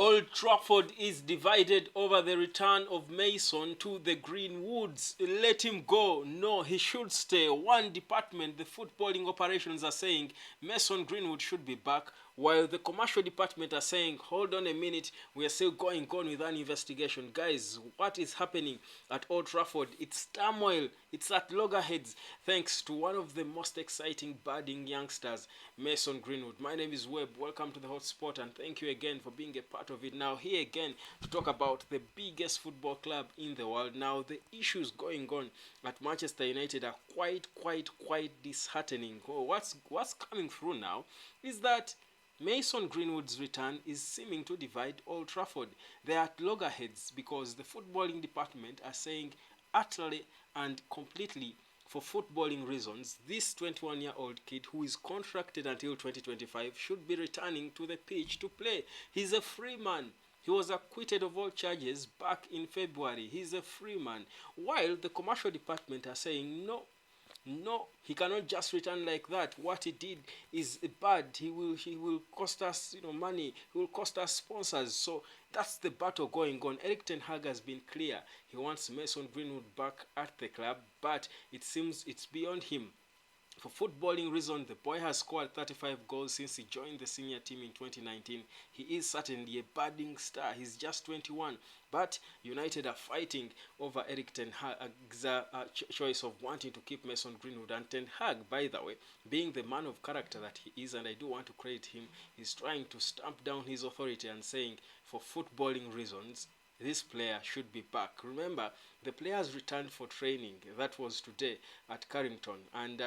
Old Trafford is divided over the return of Mason to the Greenwoods. Let him go. No, he should stay. One department, the footballing operations, are saying Mason Greenwood should be back, while the commercial department are saying, hold on a minute, we are still going on with an investigation. Guys, what is happening at Old Trafford? It's turmoil. It's at loggerheads, thanks to one of the most exciting budding youngsters, Mason Greenwood. My name is Webb. Welcome to the Hotspot, and thank you again for being a part of it. Now, here again to talk about the biggest football club in the world. Now, the issues going on at Manchester United are quite disheartening. What's coming through now is that Mason Greenwood's return is seeming to divide Old Trafford. They are at loggerheads because the footballing department are saying utterly and completely, for footballing reasons, this 21-year-old kid who is contracted until 2025 should be returning to the pitch to play. He's a free man. He was acquitted of all charges back in February. He's a free man. While the commercial department are saying no, he cannot just return like that. What he did is bad. He will cost us, money. He will cost us sponsors. So that's the battle going on. Erik ten Hag has been clear. He wants Mason Greenwood back at the club, but it seems it's beyond him. For footballing reasons, the boy has scored 35 goals since he joined the senior team in 2019. He is certainly a budding star. He's just 21. But United are fighting over Erik ten Hag's choice of wanting to keep Mason Greenwood. And ten Hag, by the way, being the man of character that he is, and I do want to credit him, is trying to stamp down his authority and saying, for footballing reasons, this player should be back. Remember, the players returned for training. That was today at Carrington. And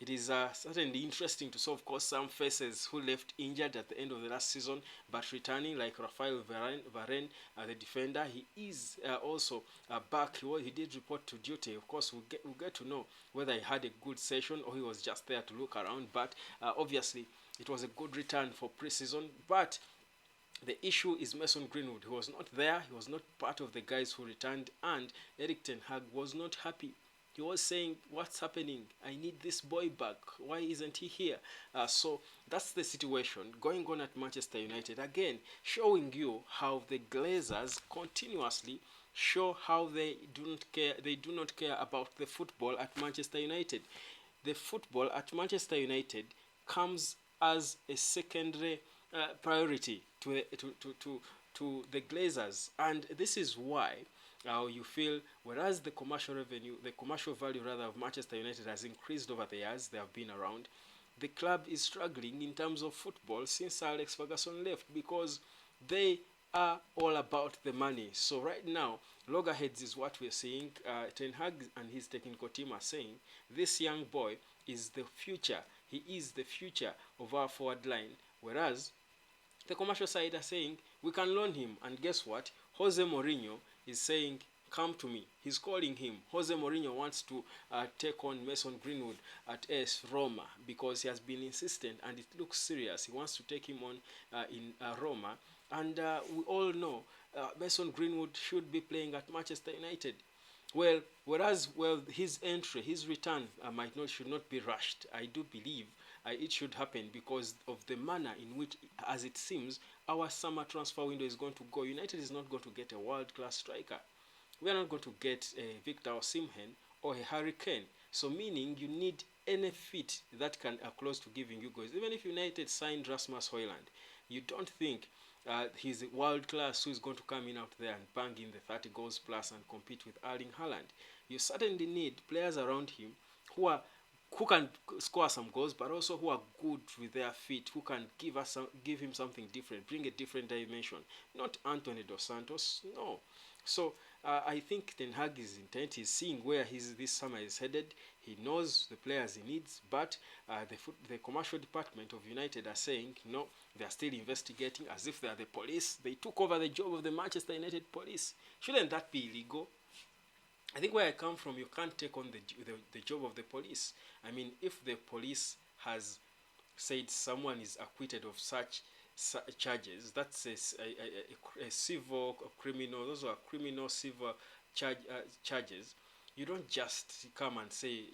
it is certainly interesting to see, of course, some faces who left injured at the end of the last season, but returning, like Rafael Varane, the defender. He is also back. He did report to duty. Of course, we'll get to know whether he had a good session or he was just there to look around. But obviously, it was a good return for pre-season. But the issue is Mason Greenwood. He was not there. He was not part of the guys who returned, and Erik ten Hag was not happy. He was saying, what's happening? I need this boy back. Why isn't he here? So that's the situation going on at Manchester United. Again, showing you how the Glazers continuously show how they do not care. They do not care about the football at Manchester United. The football at Manchester United comes as a secondary priority to the Glazers, and this is why you feel, whereas the commercial value rather of Manchester United has increased over the years they have been around, the club is struggling in terms of football since Sir Alex Ferguson left, because they are all about the money. So right now, loggerheads is what we're seeing. Ten Hag and his technical team are saying this young boy is the future. He is the future of our forward line, whereas the commercial side are saying we can loan him. And guess what? Jose Mourinho is saying, come to me. He's calling him. Jose Mourinho wants to take on Mason Greenwood at AS Roma because he has been insistent and it looks serious. He wants to take him on in Roma. And we all know Mason Greenwood should be playing at Manchester United. Whereas his entry, his return should not be rushed. I do believe it should happen because of the manner in which, as it seems, our summer transfer window is going to go. United is not going to get a world-class striker. We are not going to get a Victor Osimhen or a Harry Kane. So meaning you need any fit that can close to giving you goals. Even if United signed Rasmus Højlund, you don't think he's a world class who is going to come in out there and bang in the 30 goals plus and compete with Erling Haaland. You certainly need players around him who can score some goals, but also who are good with their feet, who can give him something different, bring a different dimension. Not Anthony Dos Santos, no. So I think Ten Hag's intent is seeing where this summer is headed. He knows the players he needs, but the commercial department of United are saying no. They are still investigating as if they are the police. They took over the job of the Manchester United police. Shouldn't that be illegal? I think where I come from, you can't take on the job of the police. I mean, if the police has said someone is acquitted of such charges, that's a civil or criminal. Those are criminal civil charges. You don't just come and say,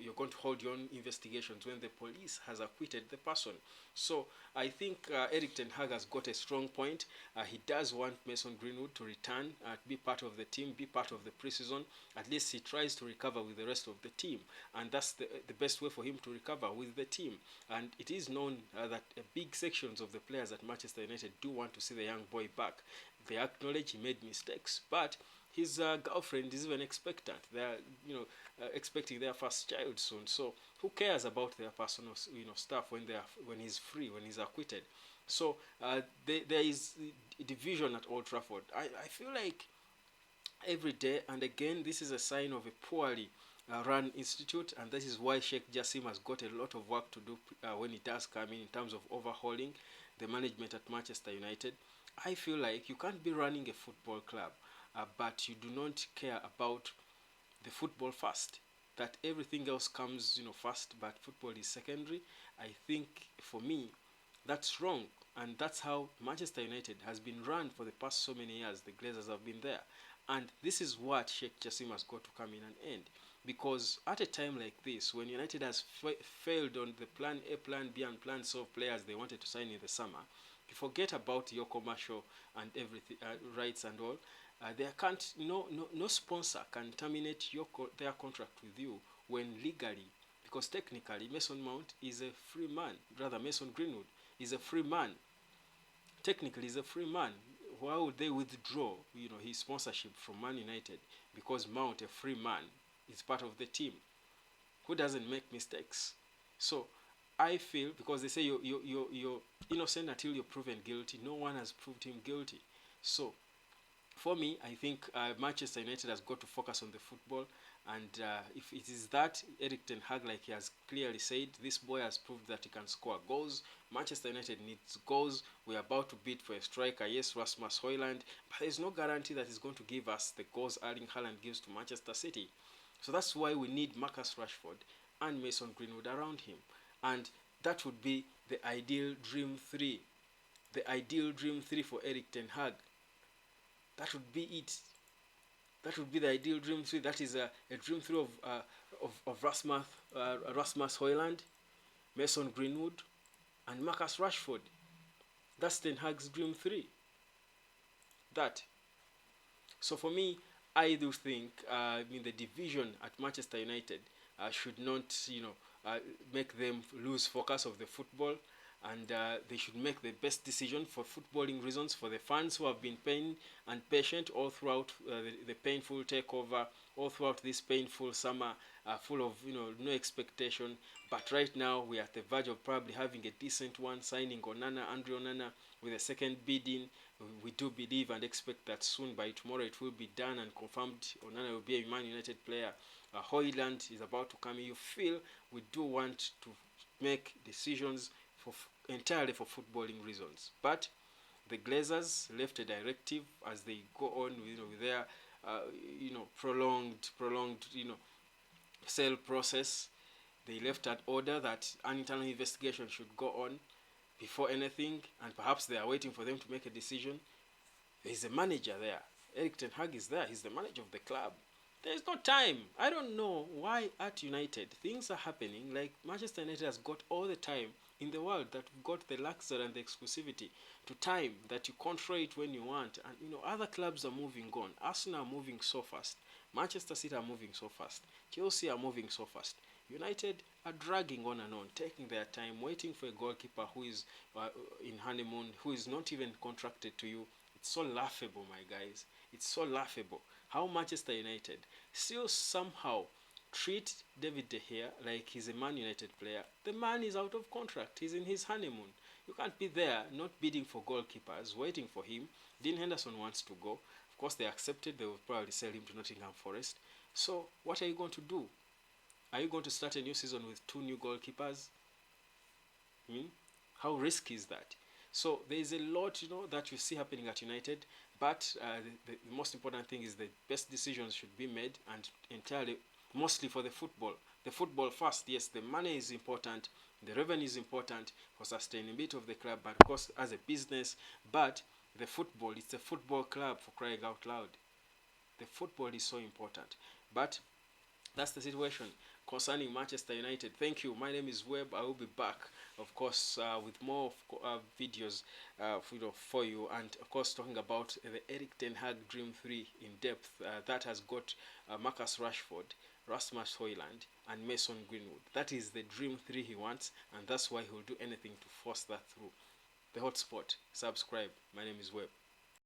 you're going to hold your own investigations when the police has acquitted the person. So I think Eric Ten Hag has got a strong point. He does want Mason Greenwood to return, be part of the team, be part of the preseason. At least he tries to recover with the rest of the team, and that's the best way for him to recover with the team. And it is known that big sections of the players at Manchester United do want to see the young boy back. They acknowledge he made mistakes, but his girlfriend is even expectant. They are, expecting their first child soon. So who cares about their personal, stuff when when he's free, when he's acquitted? So there is division at Old Trafford. I feel like every day, and again, this is a sign of a poorly run institute, and this is why Sheikh Jassim has got a lot of work to do when he does come in terms of overhauling the management at Manchester United. I feel like you can't be running a football club, but you do not care about the football first. That everything else comes, first, but football is secondary. I think for me, that's wrong, and that's how Manchester United has been run for the past so many years. The Glazers have been there, and this is what Sheikh Jassim has got to come in and end. Because at a time like this, when United has failed on the plan A, plan B, and plan C of players they wanted to sign in the summer, you forget about your commercial and everything rights and all. There can't no sponsor can terminate their contract with you when legally, because technically Mason Mount is a free man. Rather, Mason Greenwood is a free man. Technically, he's a free man. Why would they withdraw his sponsorship from Man United because Mount, a free man, is part of the team who doesn't make mistakes? So I feel, because they say you're innocent until you're proven guilty. No one has proved him guilty. So for me, I think Manchester United has got to focus on the football, and if it is that, Eric Ten Hag, like he has clearly said, this boy has proved that he can score goals. Manchester United needs goals. We're about to bid for a striker, yes, Rasmus Højlund, but there's no guarantee that he's going to give us the goals Erling Haaland gives to Manchester City. So that's why we need Marcus Rashford and Mason Greenwood around him, and that would be the ideal dream three. The ideal dream three for Eric Ten Hag. That would be it. That would be the ideal dream three. That is a dream three of Rasmus Højlund, Mason Greenwood, and Marcus Rashford. That's Ten Hag's dream three. That. So for me, I do think the division at Manchester United should not make them lose focus of the football, and they should make the best decision for footballing reasons, for the fans who have been paying and patient all throughout the painful takeover, all throughout this painful summer, full of no expectation. But right now we are at the verge of probably having a decent one, signing Andre Onana with a second bidding. We do believe and expect that soon, by tomorrow, it will be done and confirmed. Onana will be a Man United player. Højlund is about to come in. You feel we do want to make decisions entirely for footballing reasons, but the Glazers left a directive as they go on with their prolonged sale process. They left an order that an internal investigation should go on before anything, and perhaps they are waiting for them to make a decision. There is a manager there. Eric Ten Hag is there. He's the manager of the club. There is no time. I don't know why at United things are happening. Like Manchester United has got all the time in the world, that we've got the luxury and the exclusivity to time, that you control it when you want. And other clubs are moving on. Arsenal are moving so fast. Manchester City are moving so fast. Chelsea are moving so fast. United are dragging on and on, taking their time, waiting for a goalkeeper who is in honeymoon, who is not even contracted to you. It's so laughable, my guys. It's so laughable how Manchester United still somehow treat David De Gea like he's a Man United player. The man is out of contract. He's in his honeymoon. You can't be there not bidding for goalkeepers, waiting for him. Dean Henderson wants to go. Of course, they accepted. They will probably sell him to Nottingham Forest. So what are you going to do? Are you going to start a new season with 2 new goalkeepers? How risky is that? So there is a lot, that you see happening at United. But the most important thing is the best decisions should be made, and entirely, mostly for the football. The football first. Yes, the money is important. The revenue is important for sustainability of the club, but of course as a business. But the football, it's a football club, for crying out loud. The football is so important. But that's the situation. concerning Manchester United. Thank you. My name is Webb. I will be back, of course, with more videos for you, and of course talking about the Eric Ten Hag Dream 3 in depth. That has got Marcus Rashford, Rasmus Højlund, and Mason Greenwood. That is the Dream 3 he wants, and that's why he'll do anything to force that through. The Hotspot. Subscribe. My name is Webb.